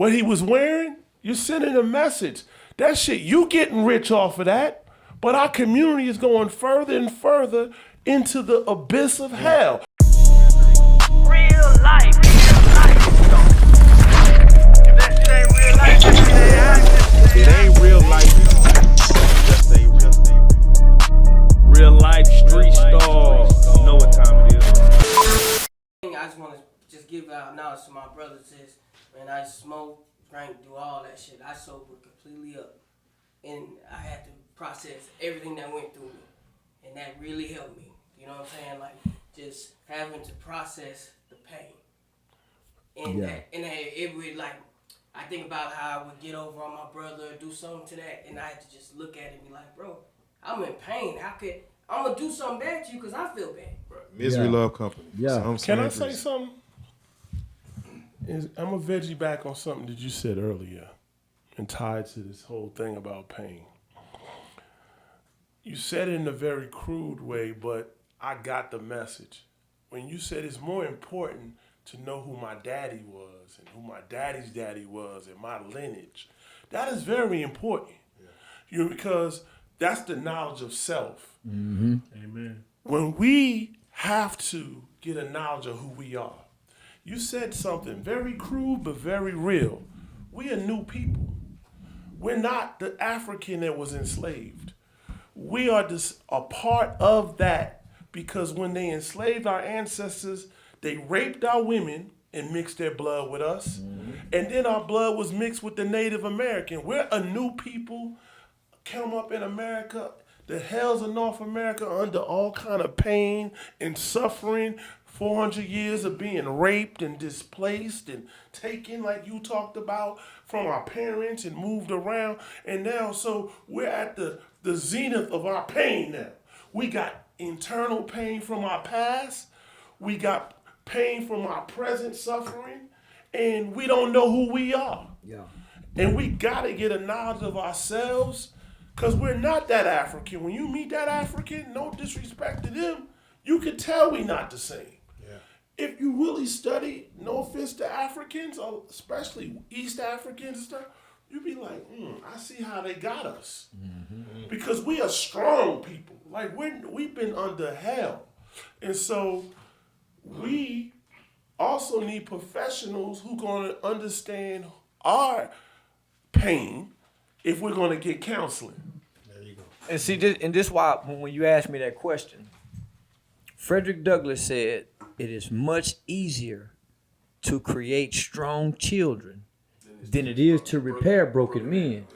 what he was wearing, you're sending a message. That shit, you getting rich off of that, but our community is going further and further into the abyss of hell. Real life. If that shit ain't real life, it ain't real life. Just say real life street stars. You know what time it is. I just want to just give out knowledge to my brothers is, man, I smoke, drank, do all that shit. I sobered completely up. And I had to process everything that went through me. And that really helped me. You know what I'm saying? Like, just having to process the pain. And it would, like, I think about how I would get over on my brother or do something to that, and I had to just look at it and be like, bro, I'm in pain. I'm going to do something bad to you because I feel bad. Misery love company. Yeah. Can I say something? I'm going to veg you back on something that you said earlier and tied to this whole thing about pain. You said it in a very crude way, but I got the message. When you said it's more important to know who my daddy was and who my daddy's daddy was and my lineage, that is very important. Yeah. Because that's the knowledge of self. Mm-hmm. Amen. When we have to get a knowledge of who we are, you said something very crude but very real. We are new people. We're not the African that was enslaved. We are just a part of that because when they enslaved our ancestors, they raped our women and mixed their blood with us. Mm-hmm. And then our blood was mixed with the Native American. We're a new people, come up in America, the hells of North America under all kind of pain and suffering, 400 years of being raped and displaced and taken, like you talked about, from our parents and moved around. And now, so we're at the zenith of our pain now. We got internal pain from our past. We got pain from our present suffering. And we don't know who we are. Yeah. And we got to get a knowledge of ourselves because we're not that African. When you meet that African, no disrespect to them, you can tell we not the same. If you really study, no offense to Africans, especially East Africans and stuff, you'd be like, I see how they got us. Mm-hmm. Because we are strong people. Like, we've been under hell. And so we also need professionals who going to understand our pain if we're going to get counseling. There you go. And see, this why when you asked me that question, Frederick Douglass said, it is much easier to create strong children than it is to repair broken men.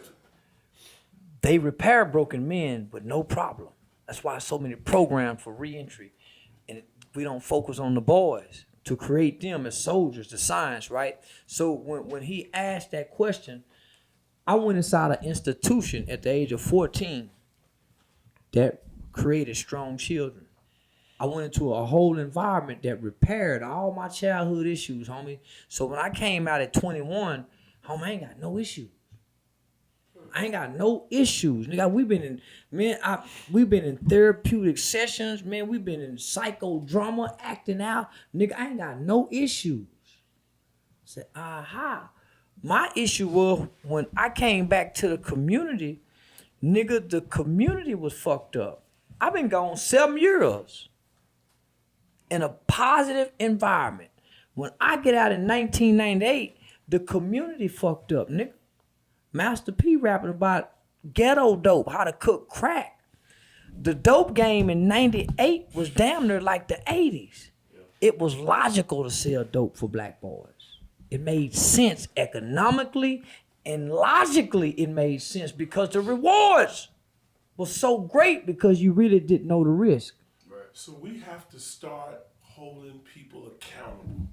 They repair broken men with no problem. That's why so many programs for reentry. And we don't focus on the boys to create them as soldiers, the science, right? So when he asked that question, I went inside an institution at the age of 14 that created strong children. I went into a whole environment that repaired all my childhood issues, homie. So when I came out at 21, homie, I ain't got no issues. I ain't got no issues. Nigga, we've been in therapeutic sessions, man. We've been in psychodrama, acting out. Nigga, I ain't got no issues. I said, aha. My issue was when I came back to the community, nigga, the community was fucked up. I've been gone 7 years. In a positive environment. When I get out in 1998, the community fucked up, nigga. Master P rapping about ghetto dope, how to cook crack. The dope game in 98 was damn near like the 80s. Yeah. It was logical to sell dope for black boys. It made sense economically and logically it made sense because the rewards was so great because you really didn't know the risk. So we have to start holding people accountable.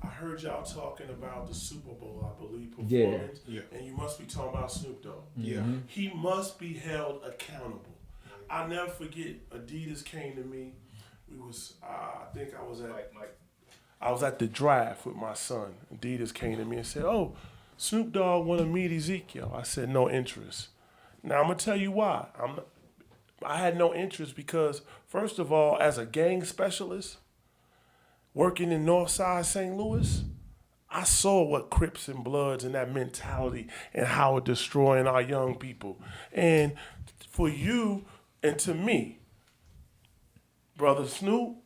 I heard y'all talking about the SuperBowl, I believe, performance. Yeah. And you must be talking about Snoop Dogg. Yeah. He must be held accountable. I'll never forget, Adidas came to me. I was at the draft with my son. Adidas came to me and said, oh, Snoop Dogg want to meet Ezekiel. I said, no interest. Now I'm going to tell you why. I had no interest because, first of all, as a gang specialist, working in Northside St. Louis, I saw what Crips and Bloods and that mentality and how it destroying our young people. And for you and to me, Brother Snoop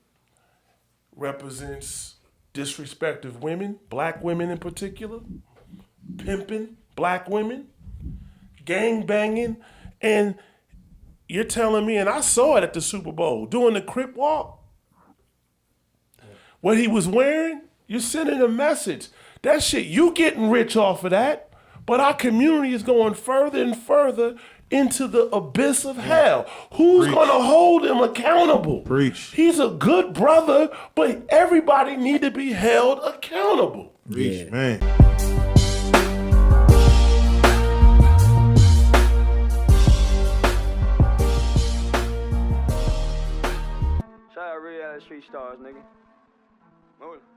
represents disrespect of women, black women in particular, pimping black women, gang banging, and you're telling me, and I saw it at the Super Bowl, doing the Crip walk, what he was wearing, you're sending a message. That shit, you getting rich off of that, but our community is going further and further into the abyss of hell. Who's going to hold him accountable? Preach. He's a good brother, but everybody need to be held accountable. Preach, man. Shout out RealLyfeStreetStarz, nigga. Move it.